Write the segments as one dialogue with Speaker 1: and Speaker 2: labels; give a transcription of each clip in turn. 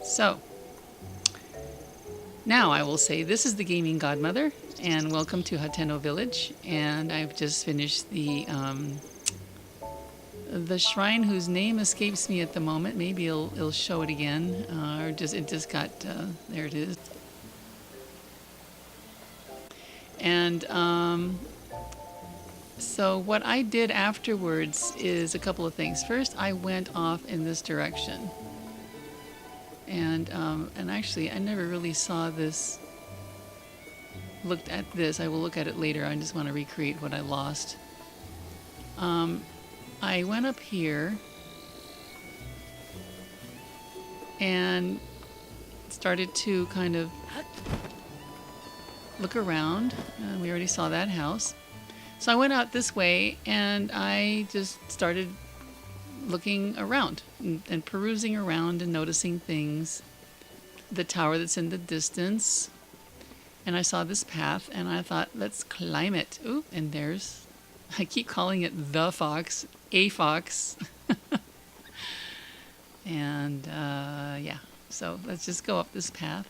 Speaker 1: So, now I will say this is the Gaming Godmother, and welcome to Hateno Village. And I've just finished the shrine whose name escapes me at the moment. Maybe it'll show it again, or it just got there. It is. And so what I did afterwards is a couple of things. First, I went off in this direction. And actually, I never really saw this, looked at this. I will look at it later. I just want to recreate what I lost. I went up here and started to kind of look around. We already saw that house. So I went out this way and I just started looking around and perusing around and noticing things. The tower that's in the distance. And I saw this path and I thought, let's climb it. Ooh, and there's, I keep calling it the fox, a fox. And yeah, so let's just go up this path.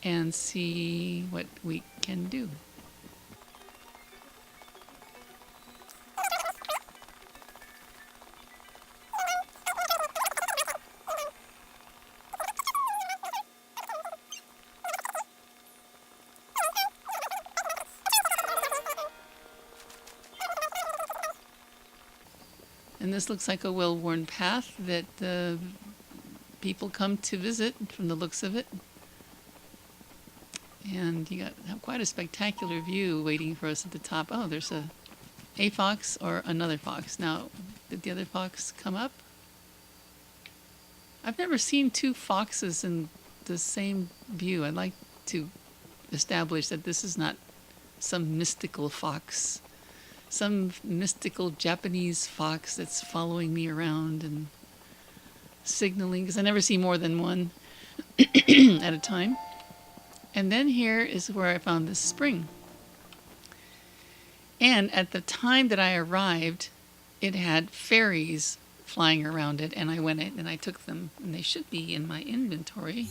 Speaker 1: And see what we can do. And this looks like a well-worn path that people come to visit from the looks of it. And you have quite a spectacular view waiting for us at the top. Oh, there's a fox or another fox. Now, did the other fox come up? I've never seen two foxes in the same view. I'd like to establish that this is not some mystical fox. Some mystical Japanese fox that's following me around and signaling, because I never see more than one at a time. And then here is where I found this spring. And at the time that I arrived, it had fairies flying around it, and I went in and I took them, and they should be in my inventory.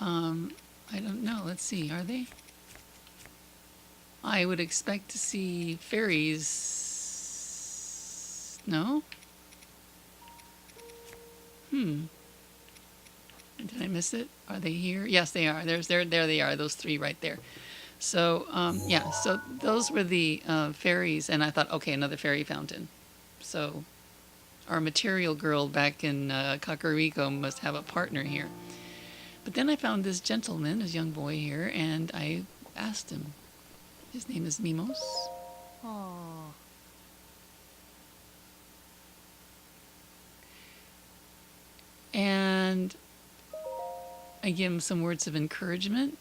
Speaker 1: I don't know. Let's see. Are they? I would expect to see fairies. No? Did I miss it? Are they here? Yes, they are. There they are. Those three right there. So yeah. So those were the fairies, and I thought, okay, another fairy fountain. So our material girl back in Kakariko must have a partner here. But then I found this gentleman, this young boy here, and I asked him. His name is Mimos.
Speaker 2: Aww.
Speaker 1: And I give him some words of encouragement.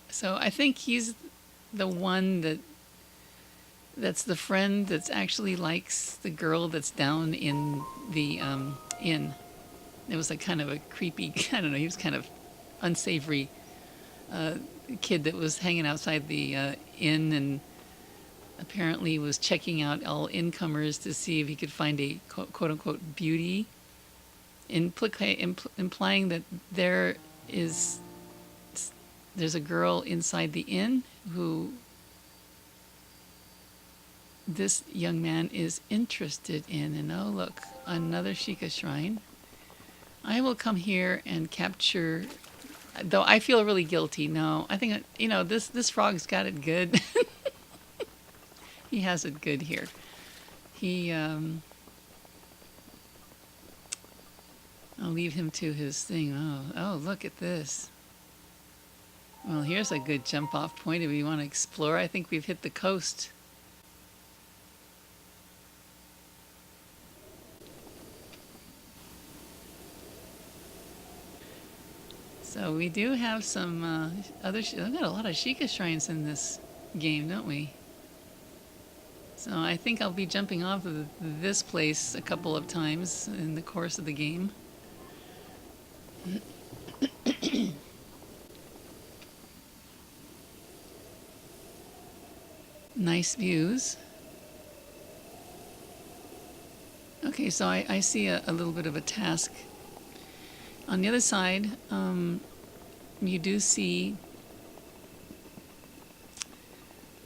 Speaker 1: So I think he's the one that's the friend that actually likes the girl that's down in the inn. It was like kind of a creepy, I don't know, he was kind of unsavory kid that was hanging outside the inn and apparently was checking out all incomers to see if he could find a quote-unquote beauty, implying that there's a girl inside the inn who this young man is interested in. And oh look, another Shiekah shrine. I will come here and capture, though I feel really guilty. No, I think, you know, this frog's got it good. He has it good here. He I'll leave him to his thing. Oh, look at this. Well, here's a good jump off point if we want to explore. I think we've hit the coast. So we do have some we've got a lot of Shiekah shrines in this game, don't we? So I think I'll be jumping off of this place a couple of times in the course of the game. Nice views. Okay, so I see a little bit of a task. On the other side, you do see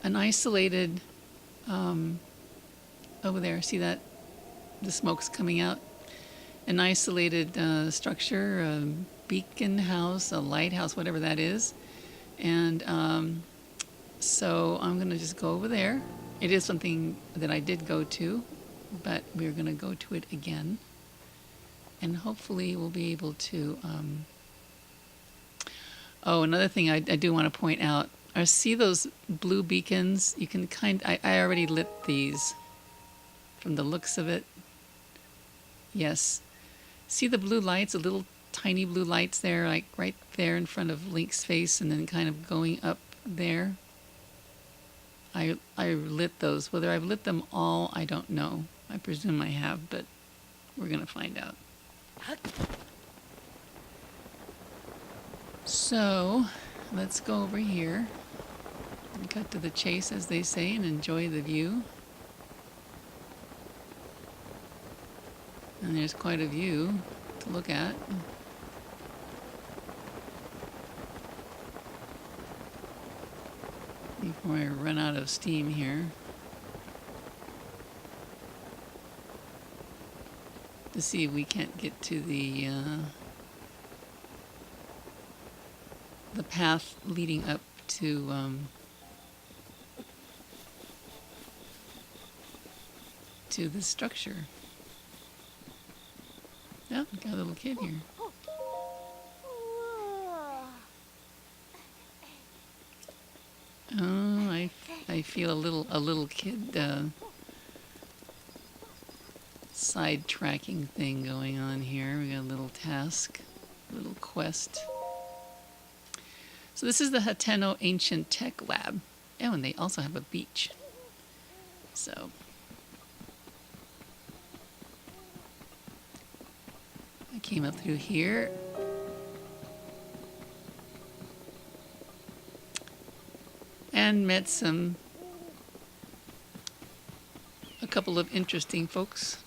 Speaker 1: an isolated, over there, see that? The smoke's coming out. An isolated structure, a beacon house, a lighthouse, whatever that is. And so I'm going to just go over there. It is something that I did go to, but we're going to go to it again. And hopefully we'll be able to... Oh, another thing I do want to point out. See those blue beacons? You can I already lit these from the looks of it. Yes. See the blue lights, the little tiny blue lights there, like right there in front of Link's face and then kind of going up there? I lit those. Whether I've lit them all, I don't know. I presume I have, but we're going to find out. So, let's go over here and cut to the chase, as they say, and enjoy the view. And there's quite a view to look at. Before I run out of steam here. To see if we can't get to the path leading up to the structure. Oh, got a little kid here. Oh, I feel a little kid side-tracking thing going on here. We got a little task, a little quest. So this is the Hateno Ancient Tech Lab. Oh, and they also have a beach. So I came up through here. And met a couple of interesting folks.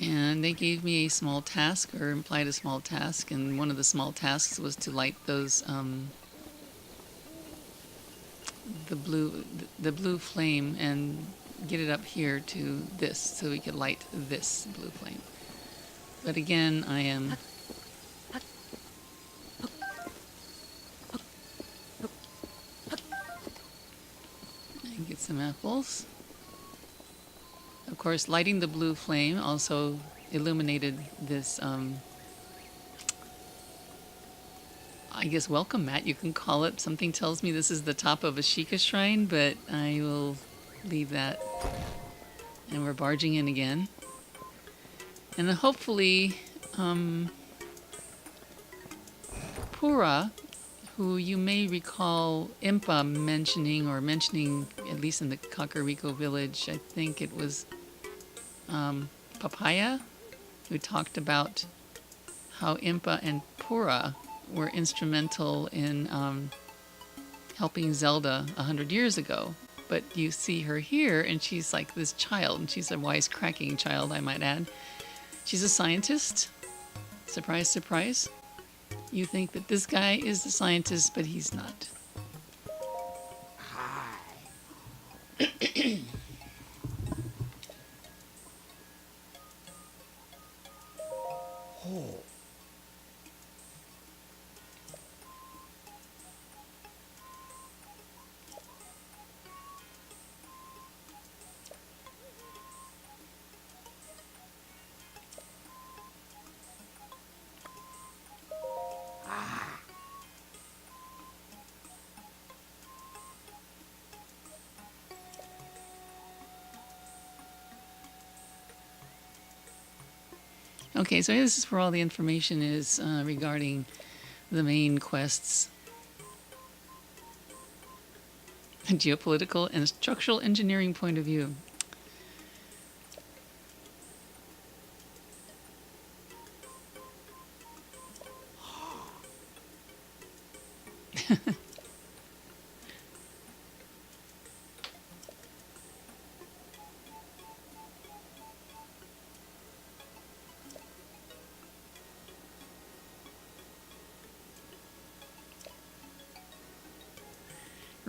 Speaker 1: And they gave me a small task, or implied a small task, and one of the small tasks was to light those, the blue flame and get it up here to this, so we could light this blue flame. But again, I am... and get some apples. Of course, lighting the blue flame also illuminated this, I guess, welcome mat, you can call it. Something tells me this is the top of a Shiekah shrine, but I will leave that. And we're barging in again. And hopefully, Pura, who you may recall Impa mentioning, at least in the Kakariko village, I think it was Papaya, who talked about how Impa and Pura were instrumental in helping Zelda 100 years ago. But you see her here, and she's like this child, and she's a wisecracking child, I might add. She's a scientist. Surprise, surprise. You think that this guy is the scientist, but he's not. Okay, so this is where all the information is regarding the main quests. A geopolitical and structural engineering point of view.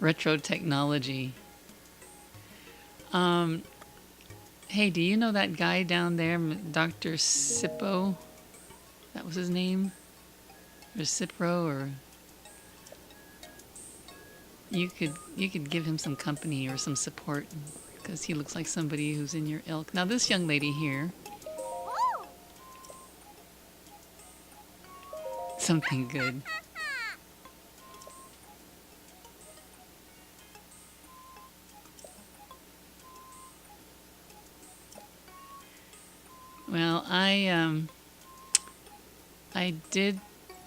Speaker 1: Retro technology. Hey, do you know that guy down there, Dr. Sippo? That was his name? Or Cipro, or you could give him some company or some support because he looks like somebody who's in your ilk. Now this young lady here, something good. Well, I did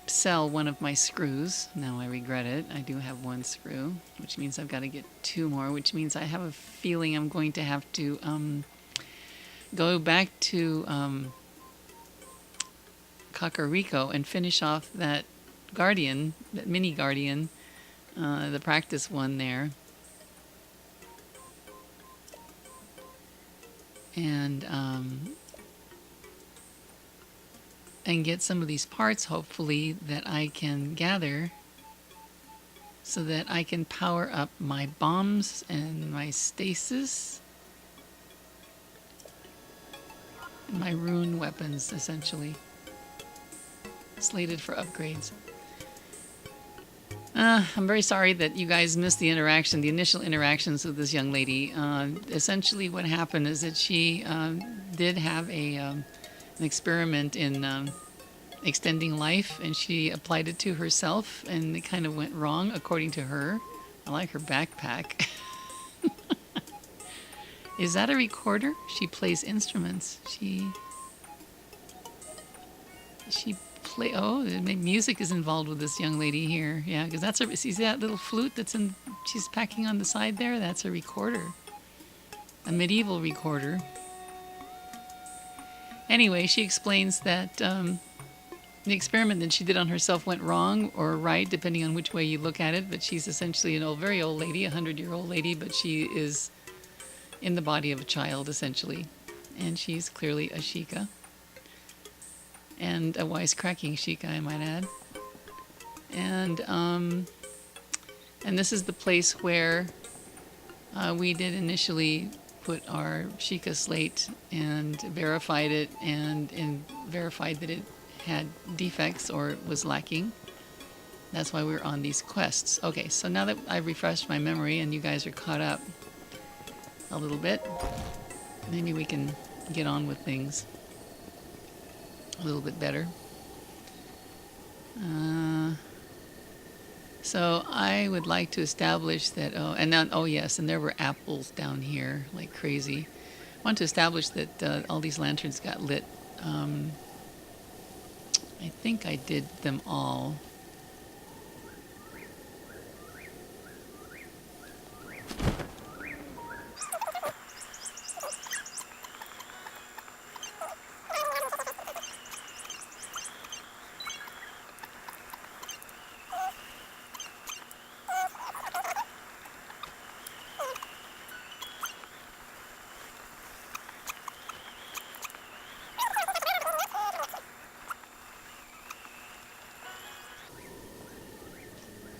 Speaker 1: sell one of my screws. Now I regret it. I do have one screw, which means I've got to get two more, which means I have a feeling I'm going to have to go back to Kakariko and finish off that Guardian, that mini Guardian, the practice one there. And get some of these parts, hopefully, that I can gather so that I can power up my bombs and my stasis and my rune weapons, essentially. Slated for upgrades. I'm very sorry that you guys missed the interaction, the initial interactions with this young lady. Essentially what happened is that she did have an experiment in extending life, and she applied it to herself, and it kind of went wrong, according to her. I like her backpack. Is that a recorder? She plays instruments. She play. Oh, music is involved with this young lady here. Yeah, because that's a. See that little flute that's in? She's packing on the side there. That's a recorder. A medieval recorder. Anyway, she explains that the experiment that she did on herself went wrong or right, depending on which way you look at it. But she's essentially an very old lady, 100-year-old lady, but she is in the body of a child, essentially. And she's clearly a Shiekah. And a wisecracking Shiekah, I might add. And this is the place where we did initially put our Shiekah slate and verified it and verified that it had defects or it was lacking. That's why we're on these quests. Okay, so now that I've refreshed my memory and you guys are caught up a little bit, maybe we can get on with things a little bit better. So I would like to establish that, oh yes, and there were apples down here like crazy. I want to establish that all these lanterns got lit. I think I did them all.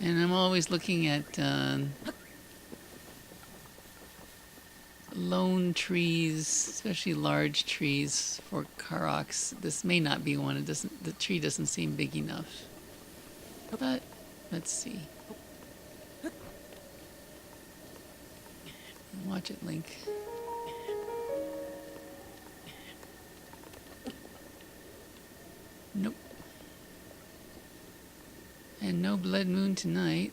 Speaker 1: And I'm always looking at lone trees, especially large trees for Karoks. This may not be one. It doesn't. The tree doesn't seem big enough. But let's see. Watch it, Link. Nope. And no blood moon tonight.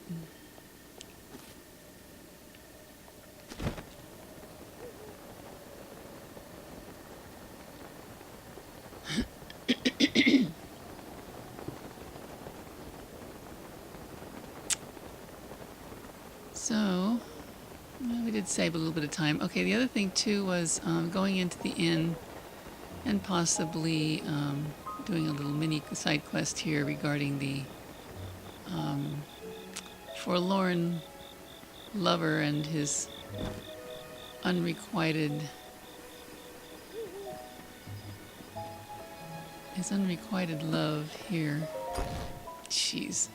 Speaker 1: So, well, we did save a little bit of time. Okay, the other thing too was going into the inn and possibly doing a little mini side quest here regarding the forlorn lover and his unrequited love here. Jeez.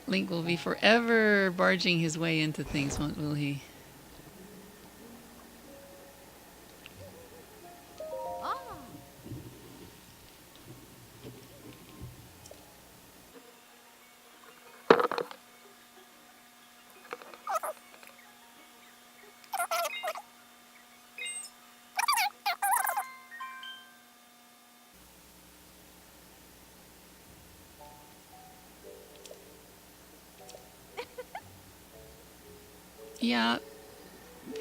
Speaker 1: Link will be forever barging his way into things, won't will he?
Speaker 2: Ah.
Speaker 1: Yeah,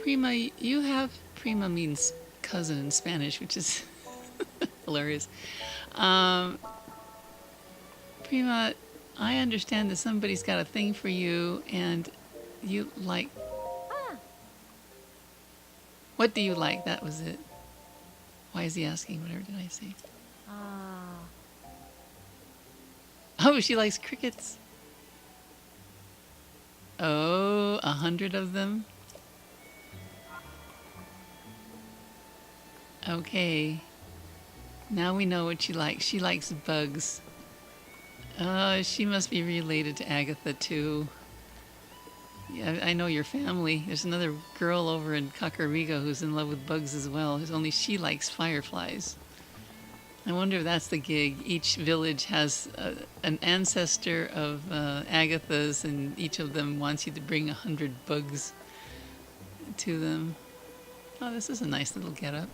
Speaker 1: Prima, you have Prima means cousin in Spanish, which is hilarious. Um, Prima, I understand that somebody's got a thing for you, and you like.
Speaker 2: Ah.
Speaker 1: What do you like? That was it. Why is he asking? Whatever did I say?
Speaker 2: Ah.
Speaker 1: Oh, she likes crickets. Oh, 100 of them? Okay. Now we know what she likes. She likes bugs. She must be related to Agatha, too. Yeah, I know your family. There's another girl over in Kakariko who's in love with bugs as well. Only she likes fireflies. I wonder if that's the gig. Each village has an ancestor of Agatha's, and each of them wants you to bring 100 bugs to them. Oh, this is a nice little getup.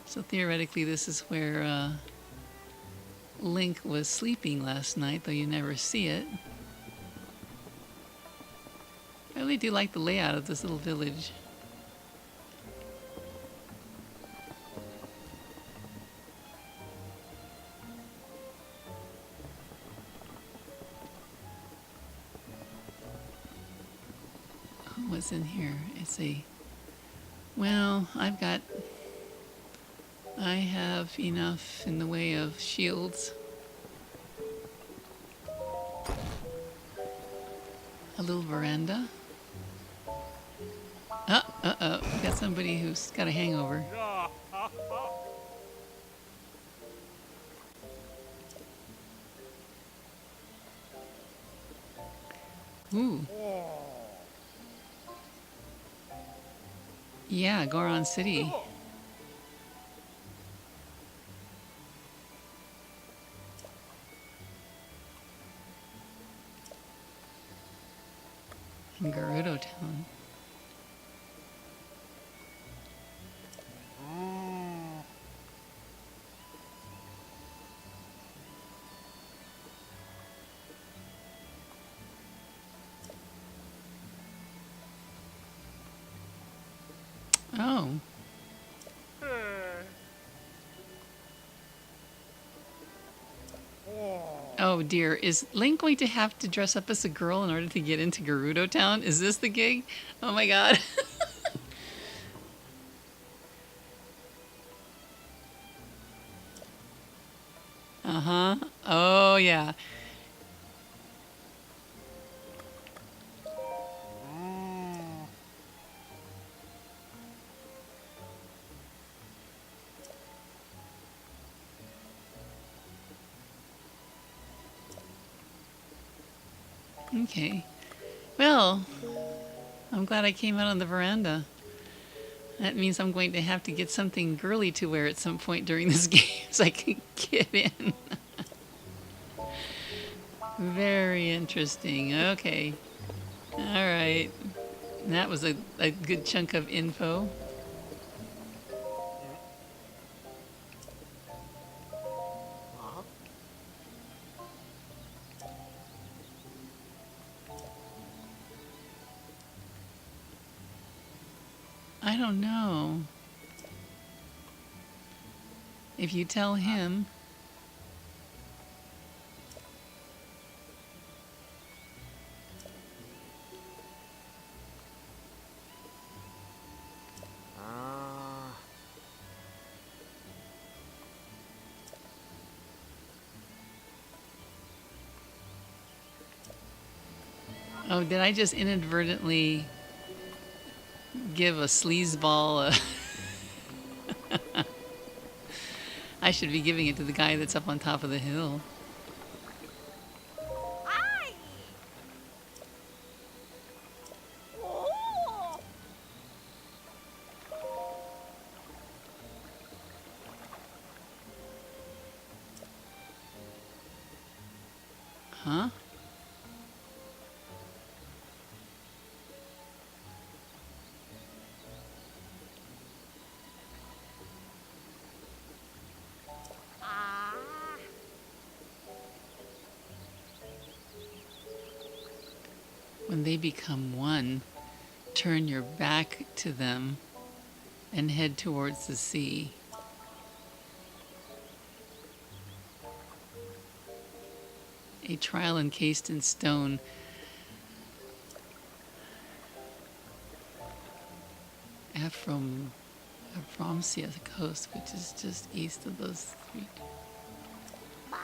Speaker 1: So theoretically, this is where Link was sleeping last night, though you never see it. I really do like the layout of this little village. What's in here? It's a... Well, I have enough in the way of shields. A little veranda. Uh-oh. We got somebody who's got a hangover. Ooh. Yeah, Goron City. In Gerudo Town. Oh. Oh dear, is Link going to have to dress up as a girl in order to get into Gerudo Town? Is this the gig? Oh my god. Uh-huh. Oh yeah. Okay. Well, I'm glad I came out on the veranda. That means I'm going to have to get something girly to wear at some point during this game so I can get in. Very interesting. Okay. All right. That was a good chunk of info. I don't know. If you tell him... Oh, did I just inadvertently give a sleazeball a... I should be giving it to the guy that's up on top of the hill. Huh?
Speaker 2: Ah.
Speaker 1: When they become one, turn your back to them and head towards the sea. A trial encased in stone. Afromsia coast, which is just east of those three.
Speaker 2: Ma.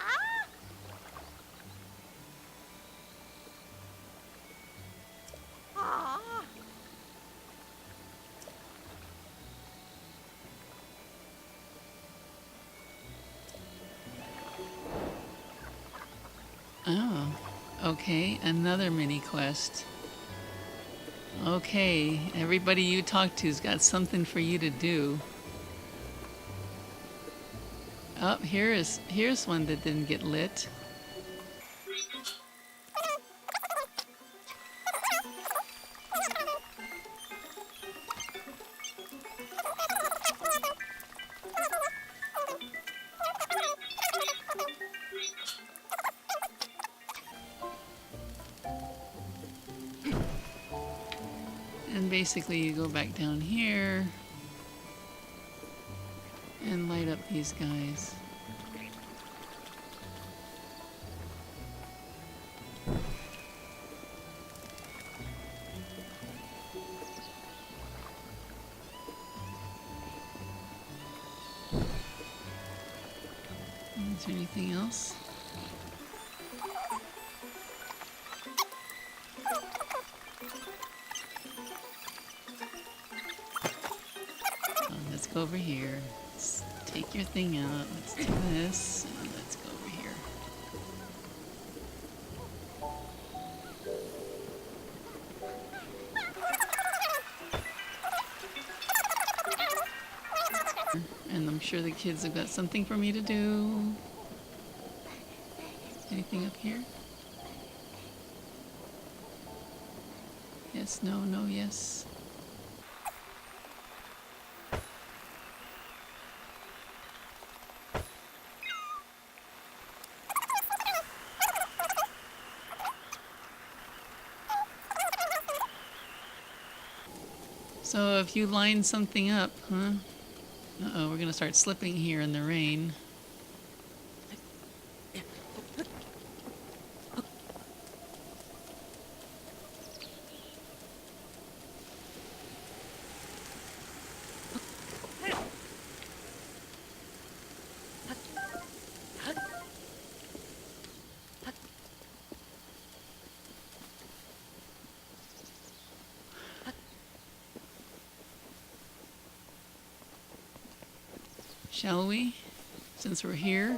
Speaker 2: Ah.
Speaker 1: Oh, okay, another mini quest. Okay, everybody you talk to's got something for you to do. Oh, here's one that didn't get lit. And basically you go back down here and light up these guys. Is there anything else? Let's go over here. Let's take your thing out. Let's do this. And let's go over here. And I'm sure the kids have got something for me to do. Anything up here? Yes, no, no, yes. So if you line something up, huh? Uh-oh, we're gonna start slipping here in the rain. Shall we? Since we're here.